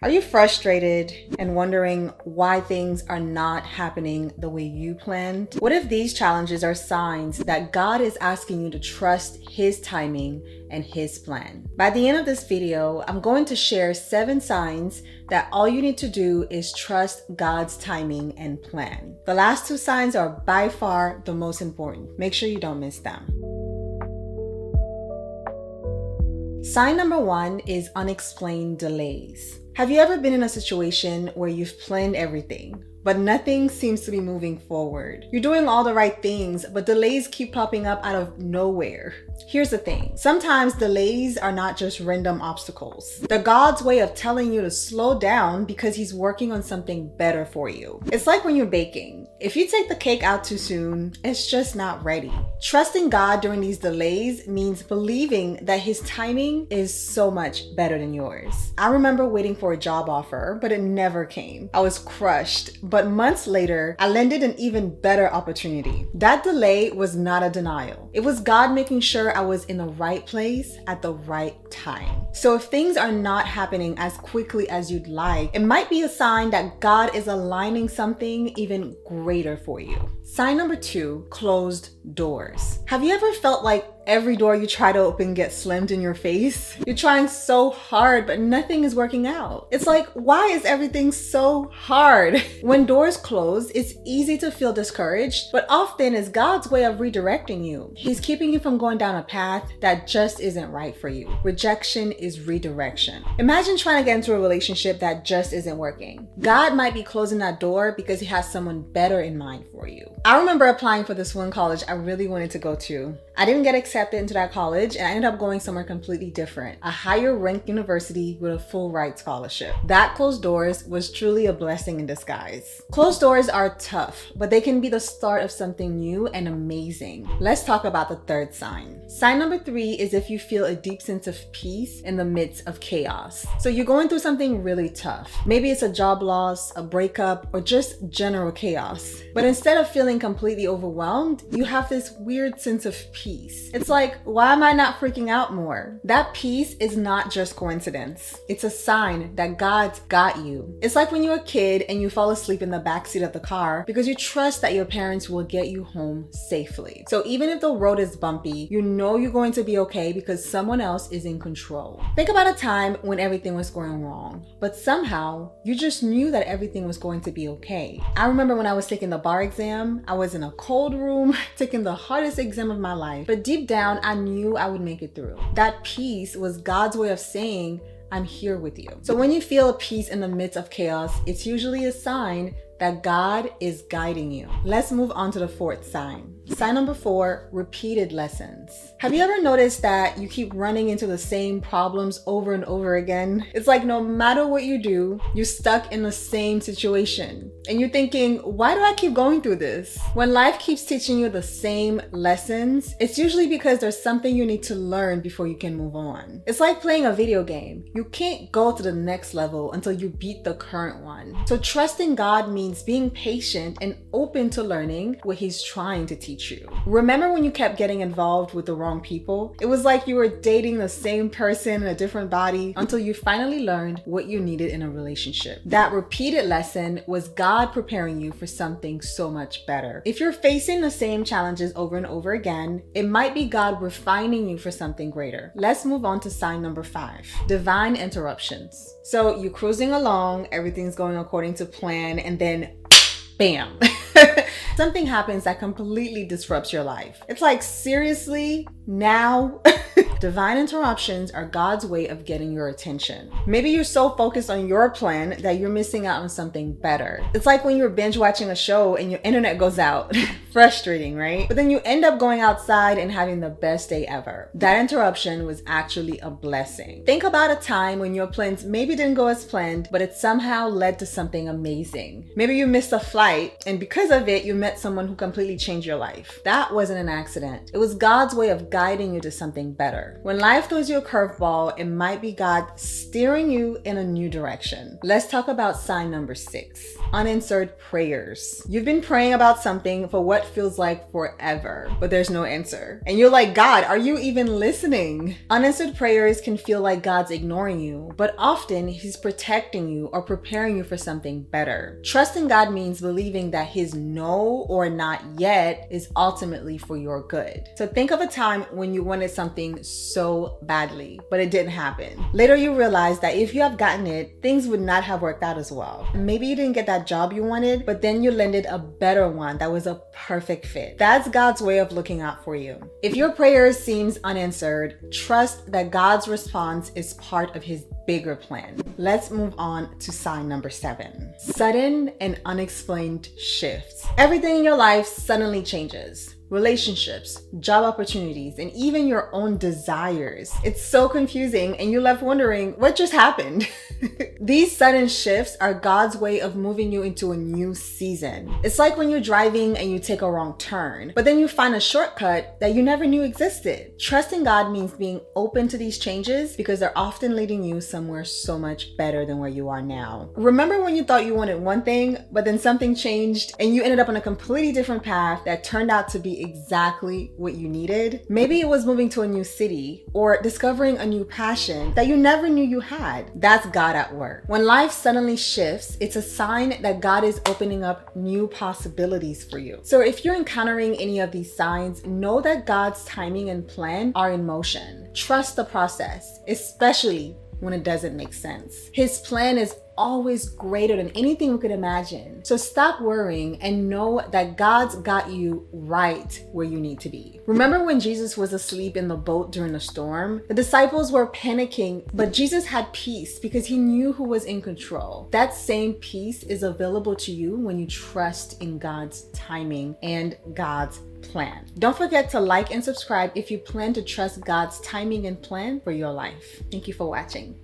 Are you frustrated and wondering why things are not happening the way you planned? What if these challenges are signs that God is asking you to trust His timing and His plan? By the end of this video, I'm going to share 7 signs that all you need to do is trust God's timing and plan. The last 2 signs are by far the most important. Make sure you don't miss them. Sign number 1 is unexplained delays. Have you ever been in a situation where you've planned everything, but nothing seems to be moving forward? You're doing all the right things, but delays keep popping up out of nowhere. Here's the thing. Sometimes delays are not just random obstacles. They're God's way of telling you to slow down because He's working on something better for you. It's like when you're baking. If you take the cake out too soon, it's just not ready. Trusting God during these delays means believing that His timing is so much better than yours. I remember waiting for a job offer, but it never came. I was crushed, but months later, I landed an even better opportunity. That delay was not a denial. It was God making sure I was in the right place at the right time. So if things are not happening as quickly as you'd like, it might be a sign that God is aligning something even greater for you. Sign number 2, closed doors. Have you ever felt like every door you try to open gets slammed in your face? You're trying so hard, but nothing is working out. It's like, why is everything so hard? When doors close, it's easy to feel discouraged, but often it's God's way of redirecting you. He's keeping you from going down a path that just isn't right for you. Rejection is redirection. Imagine trying to get into a relationship that just isn't working. God might be closing that door because He has someone better in mind for you. I remember applying for this one college I really wanted to go to. I didn't get accepted into that college and I ended up going somewhere completely different, a higher ranked university with a full ride scholarship. That closed doors was truly a blessing in disguise. Closed doors are tough, but they can be the start of something new and amazing. Let's talk about the 3rd sign. Sign number 3 is if you feel a deep sense of peace in the midst of chaos. So you're going through something really tough. Maybe it's a job loss, a breakup, or just general chaos. But instead of feeling completely overwhelmed, you have this weird sense of peace. It's like, why am I not freaking out more? That peace is not just coincidence. It's a sign that God's got you. It's like when you're a kid and you fall asleep in the backseat of the car because you trust that your parents will get you home safely. So even if the road is bumpy, you know you're going to be okay because someone else is in control. Think about a time when everything was going wrong, but somehow you just knew that everything was going to be okay. I remember when I was taking the bar exam, I was in a cold room taking the hardest exam of my life, but deep down I knew I would make it through. That peace was God's way of saying, I'm here with you. So when you feel a peace in the midst of chaos, it's usually a sign that God is guiding you. Let's move on to the 4th sign. Sign number 4, repeated lessons. Have you ever noticed that you keep running into the same problems over and over again? It's like no matter what you do, you're stuck in the same situation. And you're thinking, why do I keep going through this? When life keeps teaching you the same lessons, it's usually because there's something you need to learn before you can move on. It's like playing a video game. You can't go to the next level until you beat the current one. So trusting God means being patient and open to learning what He's trying to teach you. Remember when you kept getting involved with the wrong people? It was like you were dating the same person in a different body until you finally learned what you needed in a relationship. That repeated lesson was God preparing you for something so much better. If you're facing the same challenges over and over again, it might be God refining you for something greater. Let's move on to sign number 5, divine interruptions. So you're cruising along, everything's going according to plan, and then bam. Something happens that completely disrupts your life. It's like, seriously? Now? Divine interruptions are God's way of getting your attention. Maybe you're so focused on your plan that you're missing out on something better. It's like when you're binge watching a show and your internet goes out. Frustrating, right? But then you end up going outside and having the best day ever. That interruption was actually a blessing. Think about a time when your plans maybe didn't go as planned, but it somehow led to something amazing. Maybe you missed a flight, and because of it, you met someone who completely changed your life. That wasn't an accident. It was God's way of guiding you to something better. When life throws you a curveball, it might be God steering you in a new direction. Let's talk about sign number 6, unanswered prayers. You've been praying about something for what what feels like forever, but there's no answer. And you're like, God, are you even listening? Unanswered prayers can feel like God's ignoring you, but often He's protecting you or preparing you for something better. Trusting God means believing that His no or not yet is ultimately for your good. So think of a time when you wanted something so badly, but it didn't happen. Later you realize that if you have gotten it, things would not have worked out as well. Maybe you didn't get that job you wanted, but then you landed a better one that was a perfect fit. That's God's way of looking out for you. If your prayer seems unanswered, trust that God's response is part of His bigger plan. Let's move on to sign number 7. Sudden and unexplained shifts. Everything in your life suddenly changes. Relationships, job opportunities, and even your own desires. It's so confusing and you're left wondering what just happened. These sudden shifts are God's way of moving you into a new season. It's like when you're driving and you take a wrong turn, but then you find a shortcut that you never knew existed. Trusting God means being open to these changes because they're often leading you somewhere so much better than where you are now. Remember when you thought you wanted one thing, but then something changed and you ended up on a completely different path that turned out to be exactly what you needed? Maybe it was moving to a new city or discovering a new passion that you never knew you had. That's God at work. When life suddenly shifts, it's a sign that God is opening up new possibilities for you. So if you're encountering any of these signs, know that God's timing and plan are in motion. Trust the process, especially when it doesn't make sense. His plan is always greater than anything we could imagine. So stop worrying and know that God's got you right where you need to be. Remember when Jesus was asleep in the boat during the storm? The disciples were panicking, but Jesus had peace because He knew who was in control. That same peace is available to you when you trust in God's timing and God's plan. Don't forget to like and subscribe if you plan to trust God's timing and plan for your life. Thank you for watching.